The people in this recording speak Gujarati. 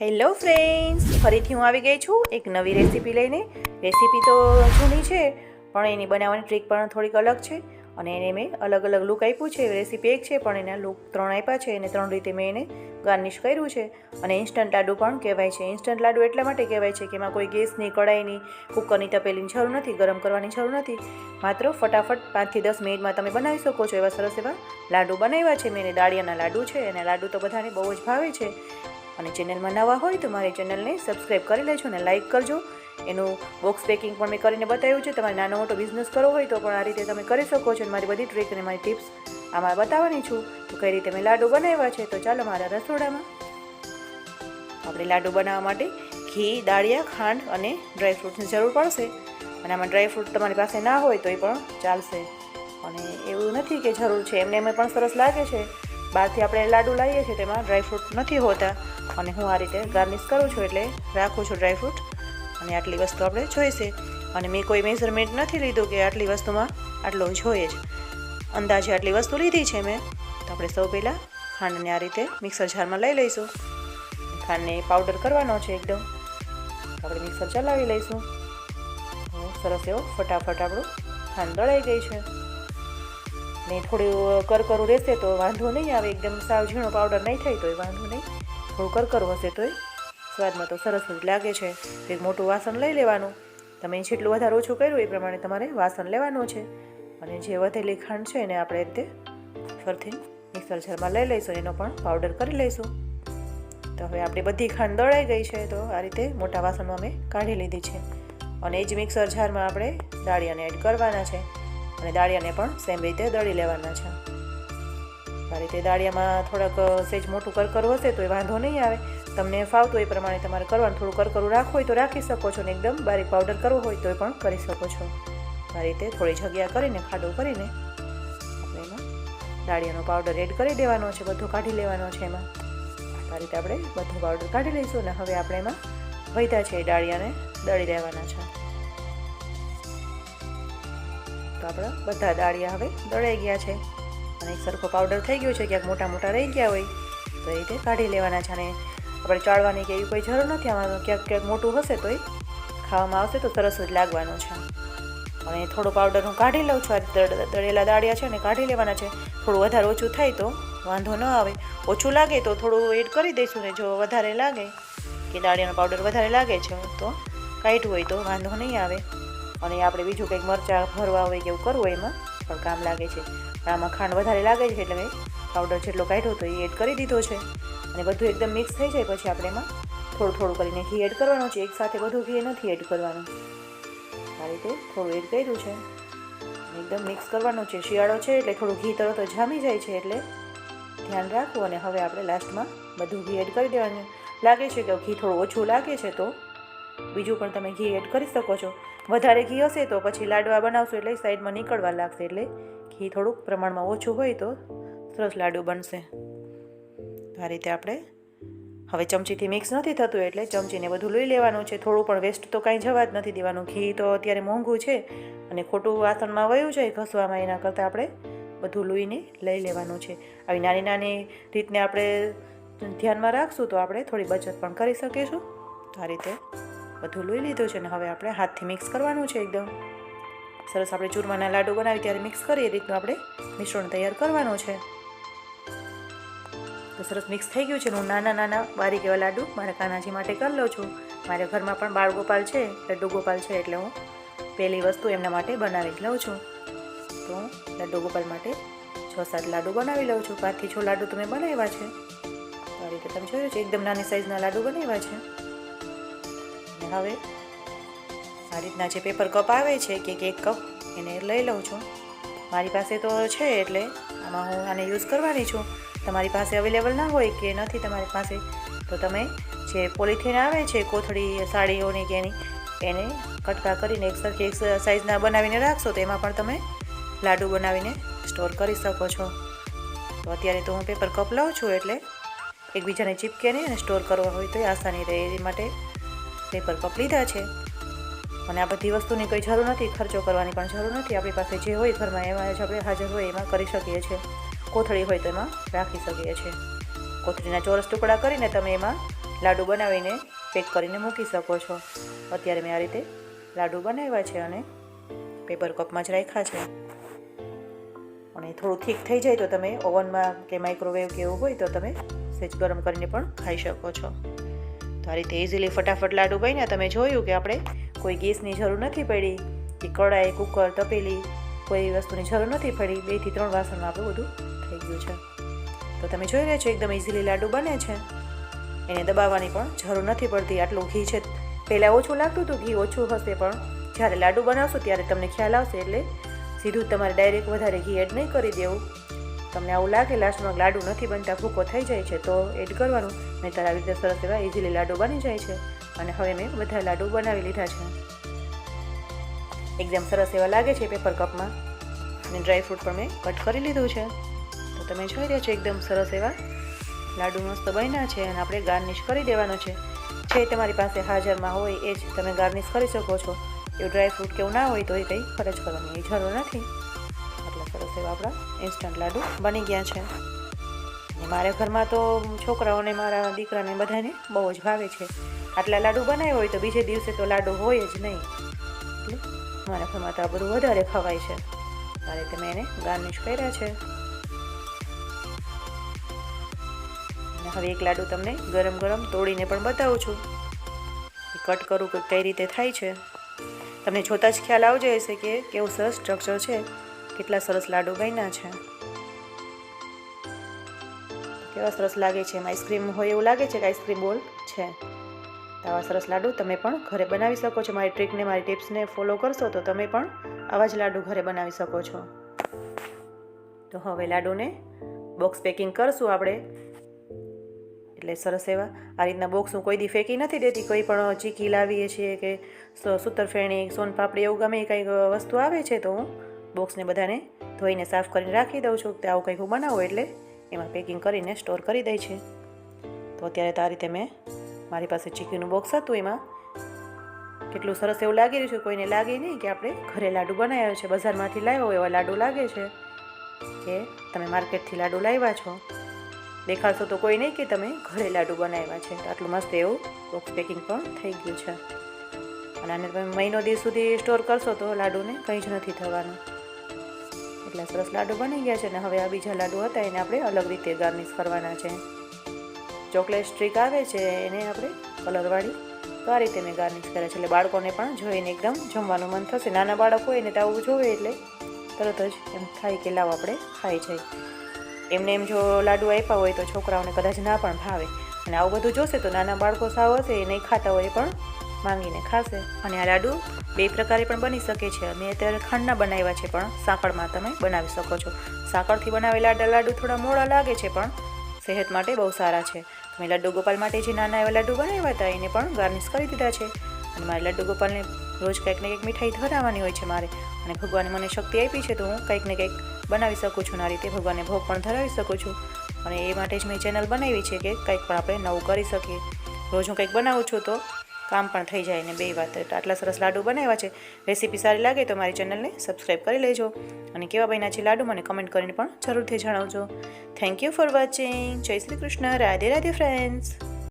હેલો ફ્રેન્ડ્સ, ફરીથી હું આવી ગઈ છું એક નવી રેસીપી લઈને. રેસીપી તો જૂની છે પણ એની બનાવવાની ટ્રીક પણ થોડીક અલગ છે અને એને મેં અલગ અલગ લુક આપ્યું છે. રેસીપી એક છે પણ એના લુક 3 આપ્યા છે અને 3 રીતે મેં એને ગાર્નિશ કર્યું છે. અને ઇન્સ્ટન્ટ લાડુ પણ કહેવાય છે. ઇન્સ્ટન્ટ લાડુ એટલા માટે કહેવાય છે કે એમાં કોઈ ગેસની, કડાઈની, કુકરની તપેલીની જરૂર નથી, ગરમ કરવાની જરૂર નથી. માત્ર ફટાફટ 5 થી 10 મિનિટમાં તમે બનાવી શકો છો એવા સરસ એવા લાડુ બનાવ્યા છે મેં. એને દાળિયાના લાડુ છે અને લાડુ તો બધાને બહુ જ ભાવે છે. અને ચેનલમાં નવા હોય તો મારી ચેનલને સબસ્ક્રાઈબ કરી લેજો અને લાઇક કરજો. એનું બોક્સ પેકિંગ પણ મેં કરીને બતાવ્યું છે. તમારે નાનો મોટો બિઝનેસ કરવો હોય તો પણ આ રીતે તમે કરી શકો છો. અને મારી બધી ટ્રીક અને મારી ટિપ્સ આમાં બતાવવાની છું તો કઈ રીતે મેં લાડુ બનાવ્યા છે. તો ચાલો મારા રસોડામાં. આપણે લાડુ બનાવવા માટે ઘી, દાળિયા, ખાંડ અને ડ્રાયફ્રૂટ્સની જરૂર પડશે. અને આમાં ડ્રાયફ્રૂટ તમારી પાસે ના હોય તો એ પણ ચાલશે. અને એવું નથી કે જરૂર છે, એમને એમ પણ સરસ લાગે છે. બહારથી આપણે લાડુ લાવીએ છીએ તેમાં ડ્રાયફ્રૂટ નથી હોતા અને હું આ રીતે ગાર્નિશ કરું છું એટલે રાખું છું ડ્રાયફ્રૂટ. અને આટલી વસ્તુ આપણે જોઈશે. અને મેં કોઈ મેઝરમેન્ટ નથી લીધું કે આટલી વસ્તુમાં આટલો જોઈએ જ. અંદાજે આટલી વસ્તુ લીધી છે મેં. તો આપણે સૌ પહેલાં ખાંડને આ રીતે મિક્સર જારમાં લઈ લઈશું. ખાંડને પાવડર કરવાનો છે એકદમ. આપણે મિક્સર ચલાવી લઈશું. સરસ એવો ફટાફટ આપણું ખાંડ દળાઈ ગઈ છે. ને થોડું કરકરું રહેશે તો વાંધો નહીં આવે. એકદમ સાવ ઝીણો પાવડર નહીં થાય તો એ વાંધો નહીં. થોડું કરકરું હશે તો એ સ્વાદમાં તો સરસ જ લાગે છે. એક મોટું વાસણ લઈ લેવાનું. તમે જેટલું વધારે ઓછું કર્યું એ પ્રમાણે તમારે વાસણ લેવાનું છે. અને જે વધેલી ખાંડ છે એને આપણે રીતે ફરથી મિક્સર જારમાં લઈ લઈશું. એનો પણ પાવડર કરી લઈશું. તો હવે આપણી બધી ખાંડ દળાઈ ગઈ છે. તો આ રીતે મોટા વાસણમાં મેં કાઢી લીધી છે. અને એ જ મિક્સર જારમાં આપણે દાળિયાને એડ કરવાના છે. અને દાળિયાને પણ સેમ રીતે દળી લેવાના છે. આ રીતે દાળિયામાં થોડાક સેજ મોટું કરકરું હશે તો એ વાંધો નહીં આવે. તમને ફાવતું એ પ્રમાણે તમારે કરવાનું. થોડું કરકરું રાખવું હોય તો રાખી શકો છો ને એકદમ બારીક પાવડર કરવો હોય તો પણ કરી શકો છો. આ રીતે થોડી જગ્યા કરીને, ખાડો કરીને આપણે એમાં દાળિયાનો પાવડર એડ કરી દેવાનો છે. બધો કાઢી લેવાનો છે એમાં. આ રીતે આપણે બધો પાવડર કાઢી લઈશું. અને હવે આપણે એમાં વધ્યા છે એ દાળિયાને દળી લેવાના છે. તો આપણા બધા દાળિયા હવે દળાઈ ગયા છે અને એક સરખો પાવડર થઈ ગયો છે. ક્યાંક મોટા મોટા રહી ગયા હોય તો એ રીતે કાઢી લેવાના છે. અને આપણે ચાળવાની કે એવી કોઈ જરૂર નથી. આમાં ક્યાંક ક્યાંક મોટું હશે તો એ ખાવામાં આવશે તો સરસ જ લાગવાનું છે. અને થોડો પાવડર હું કાઢી લઉં છું. આ દળેલા દાળિયા છે ને કાઢી લેવાના છે. થોડું વધારે ઓછું થાય તો વાંધો ન આવે. ઓછું લાગે તો થોડું એડ કરી દઈશું. ને જો વધારે લાગે કે દાળિયાનો પાવડર વધારે લાગે છે તો કાઢવું હોય તો વાંધો નહીં આવે. અને આપણે બીજું કંઈક મરચાં ભરવા હોય કે એવું કરવું હોય એમાં પણ કામ લાગે છે. પણ આમાં ખાંડ વધારે લાગે છે એટલે મેં પાવડર જેટલો કાઢ્યો તો એ એડ કરી દીધો છે. અને બધું એકદમ મિક્સ થઈ જાય પછી આપણે એમાં થોડું થોડું કરીને ઘી એડ કરવાનું છે. એકસાથે બધું ઘી નથી એડ કરવાનું. આ રીતે થોડું એડ કર્યું છે. એકદમ મિક્સ કરવાનું છે. શિયાળો છે એટલે થોડું ઘી તરત જ જામી જાય છે એટલે ધ્યાન રાખવું. અને હવે આપણે લાસ્ટમાં બધું ઘી એડ કરી દેવાનું. લાગે છે કે ઘી થોડું ઓછું લાગે છે તો બીજું પણ તમે ઘી એડ કરી શકો છો. વધારે ઘી હશે તો પછી લાડવા બનાવશો એટલે સાઈડમાં નીકળવા લાગશે. એટલે ઘી થોડુંક પ્રમાણમાં ઓછું હોય તો સરસ લાડુ બનશે. આ રીતે આપણે હવે ચમચીથી મિક્સ નથી થતું એટલે ચમચીને બધું લઈ લેવાનું છે. થોડું પણ વેસ્ટ તો કાંઈ જવા જ નથી દેવાનું. ઘી તો અત્યારે મોંઘું છે અને ખોટું વાસણમાં વયું જાય ઘસવામાં. એના કરતાં આપણે બધું લઈને લઈ લેવાનું છે. આવી નાની નાની રીતને આપણે ધ્યાનમાં રાખશું તો આપણે થોડી બચત પણ કરી શકીશું. તો આ રીતે બધું લઈ લીધું છે. ને હવે આપણે હાથથી મિક્સ કરવાનું છે. એકદમ સરસ આપણે ચૂરમાના લાડુ બનાવી ત્યારે મિક્સ કરીએ એ રીતનું આપણે મિશ્રણ તૈયાર કરવાનું છે. તો સરસ મિક્સ થઈ ગયું છે. હું નાના નાના બારીક એવા લાડુ મારા કાનાજી માટે કરી લઉં છું. મારા ઘરમાં પણ બાળગોપાલ છે, લડ્ડુ ગોપાલ છે એટલે હું પહેલી વસ્તુ એમના માટે બનાવી જ લઉં છું. તો હું લડ્ડુ ગોપાલ માટે 6-7 લાડુ બનાવી લઉં છું. 5 થી 6 લાડુ તો મેં બનાવ્યા છે. આ રીતે તમે જોયું છે એકદમ નાની સાઇઝના લાડુ બનાવ્યા છે. અને હવે આ રીતના જે પેપર કપ આવે છે કે 1 કપ એને લઈ લઉં છું. મારી પાસે તો છે એટલે આમાં હું આને યુઝ કરવાની છું. તમારી પાસે અવેલેબલ ના હોય કે નથી તમારી પાસે તો તમે જે પોલિથીન આવે છે કોથળી સાડીઓની કે એની એને કટકા કરીને એક સરખી એક સાઇઝના બનાવીને રાખશો તો એમાં પણ તમે લાડુ બનાવીને સ્ટોર કરી શકો છો. તો અત્યારે તો હું પેપર કપ લઉં છું એટલે એકબીજાને ચીપકે નહીં અને સ્ટોર કરવા હોય તો એ આસાની રહે એ માટે પેપર કપ લીધા છે. અને આ બધી વસ્તુની કોઈ જરૂર નથી, ખર્ચો કરવાની પણ જરૂર નથી. આપણી પાસે જે હોય ઘરમાં એમાં જ આપણે હાજર હોય એમાં કરી શકીએ છીએ. કોથળી હોય તો એમાં રાખી શકીએ છીએ. કોથળીના ચોરસ ટુકડા કરીને તમે એમાં લાડુ બનાવીને પેક કરીને મૂકી શકો છો. અત્યારે મેં આ રીતે લાડુ બનાવ્યા છે અને પેપર કપમાં જ રાખ્યા છે. અને થોડું થીક થઈ જાય તો તમે ઓવનમાં કે માઇક્રોવેવ કે એવું હોય તો તમે સેજ ગરમ કરીને પણ ખાઈ શકો છો. તો આ રીતે ઇઝીલી ફટાફટ લાડુ બન્યા. તમે જોયું કે આપણે કોઈ ગેસની જરૂર નથી પડી કે કડાઈ, કુકર, તપેલી કોઈ વસ્તુની જરૂર નથી પડી. 2 થી 3 વાસણમાં આપણું બધું થઈ ગયું છે. તો તમે જોઈ રહ્યા છો એકદમ ઇઝીલી લાડુ બને છે. એને દબાવવાની પણ જરૂર નથી પડતી. આટલું ઘી છે, પહેલાં ઓછું લાગતું હતું, ઘી ઓછું હશે, પણ જ્યારે લાડુ બનાવશો ત્યારે તમને ખ્યાલ આવશે. એટલે સીધું તમારે ડાયરેક્ટ વધારે ઘી એડ નહીં કરી દેવું. તમને આવું લાગે લાસ્ટમાં લાડુ નથી બનતા, ભૂકો થઈ જાય છે, તો એડ કરવાનું. નહીંતર આવી રીતે સરસ એવા ઇઝીલી લાડુ બની જાય છે. અને હવે મેં બધા લાડુ બનાવી લીધા છે. એકદમ સરસ એવા લાગે છે પેપર કપમાં. અને ડ્રાયફ્રૂટ પણ મેં કટ કરી લીધું છે. તો તમે જોઈ રહ્યા છો એકદમ સરસ એવા લાડુ મસ્ત બન્યા છે. અને આપણે ગાર્નિશ કરી દેવાનું છે. જે તમારી પાસે હાજરમાં હોય એ જ તમે ગાર્નિશ કરી શકો છો. એવું ડ્રાયફ્રૂટ કેવું ના હોય તો એ કંઈ ખર્ચ કરવાની જરૂર નથી. આટલા સરસ એવા આપણા ઇન્સ્ટન્ટ લાડુ બની ગયા છે. અને મારા ઘરમાં તો છોકરાઓને, મારા દીકરાને બધાને બહુ જ ભાવે છે. આટલા લાડુ બનાવ્યા હોય તો બીજે દિવસે તો લાડુ હોય જ નહીં. એટલે મારા ઘરમાં તો આ બધું વધારે ખવાય છે. આ રીતે મેં એને ગાર્નિશ કર્યા છે. અને હવે એક લાડુ તમને ગરમ ગરમ તોડીને પણ બતાવું છું. કટ કરું કે કઈ રીતે થાય છે. તમને જોતાં જ ખ્યાલ આવી જાય છે કે કેવું સરસ સ્ટ્રક્ચર છે, કેટલા સરસ લાડુ બન્યા છે. કેવા સરસ લાગે છે. એમાં આઈસ્ક્રીમ હોય એવું લાગે છે કે આઈસ્ક્રીમ બોલ છે. આવા સરસ લાડુ તમે પણ ઘરે બનાવી શકો છો. મારી ટ્રીકને, મારી ટિપ્સને ફોલો કરશો તો તમે પણ આવા જ લાડુ ઘરે બનાવી શકો છો. તો હવે લાડુને બોક્સ પેકિંગ કરશું આપણે. એટલે સરસ એવા આ રીતના બોક્સ હું કોઈ દી ફેંકી નથી દેતી. કોઈ પણ ચીકી લાવીએ છીએ કે સૂતરફેણી, સોનપાપડી એવું ગમે કંઈક વસ્તુ આવે છે તો હું બોક્સને બધાને ધોઈને સાફ કરીને રાખી દઉં છું. કે આવું કંઈક હું બનાવું એટલે એમાં પેકિંગ કરીને સ્ટોર કરી દઈ છે. તો અત્યારે તો આ રીતે મેં, મારી પાસે ચીકીનું બોક્સ હતું, એમાં કેટલું સરસ એવું લાગી રહ્યું છે. કોઈને લાગે નહીં કે આપણે ઘરે લાડુ બનાવ્યા છે, બજારમાંથી લાવ્યો એવા લાડુ લાગે છે કે તમે માર્કેટથી લાડુ લાવ્યા છો. દેખાડશો તો કોઈ નહીં કે તમે ઘરે લાડુ બનાવ્યા છે. તો આટલું મસ્ત એવું બોક્સ પેકિંગ પણ થઈ ગયું છે. અને આને તમે મહિનો દિવસ સુધી સ્ટોર કરશો તો લાડુને કંઈ જ નથી થવાનું. એટલા સરસ લાડુ બની ગયા છે. ને હવે આ બીજા લાડુ હતા એને આપણે અલગ રીતે ગાર્નિશ કરવાના છે. ચોકલેટ સ્ટ્રીક આવે છે એને આપણે કલરવાળી, તો આ રીતે મેં ગાર્નિશ કરે છે. એટલે બાળકોને પણ જોઈને એકદમ જમવાનું મન થશે. નાના બાળક હોય ને તો આવું જોવે એટલે તરત જ એમ થાય કે લાવ આપણે ખાઈ જાય. એમને એમ જો લાડુ આપ્યા હોય તો છોકરાઓને કદાચ ના પણ ભાવે. અને આવું બધું જોશે તો નાના બાળકો સાવ હશે એ નહીં ખાતા હોય એ પણ માંગીને ખાશે. અને આ લાડુ 2 પ્રકારે પણ બની શકે છે. મેં અત્યારે ખાંડના બનાવ્યા છે, પણ સાકળમાં તમે બનાવી શકો છો. સાકળથી બનાવેલા લાડુ થોડા મોડા લાગે છે, પણ સેહત માટે બહુ સારા છે. મેં લડ્ડુ ગોપાલ માટે જે નાના એવા લાડુ બનાવ્યા હતા એને પણ ગાર્નિશ કરી દીધા છે. અને મારે લડ્ડુ ગોપાલને રોજ કંઈક ને કંઈક મીઠાઈ ધરાવવાની હોય છે મારે. અને ભગવાને મને શક્તિ આપી છે તો હું કંઈક ને કંઈક બનાવી શકું છું. આ રીતે ભગવાનને ભોગ પણ ધરાવી શકું છું. અને એ માટે જ મેં ચેનલ બનાવી છે કે કંઈક પણ આપણે નવું કરી શકીએ. રોજ હું કંઈક બનાવું છું તો કામ પણ થઈ જાય ને 2 વાત. આટલા સરસ લાડુ બનાવ્યા છે. રેસીપી સારી લાગે તો મારી ચેનલને સબસ્ક્રાઈબ કરી લેજો. અને કેવા બન્યા છે લાડુ મને કમેન્ટ કરીને પણ જરૂરથી જણાવજો. Thank you for watching. જય શ્રી કૃષ્ણ. રાધે રાધે ફ્રેન્ડ્સ.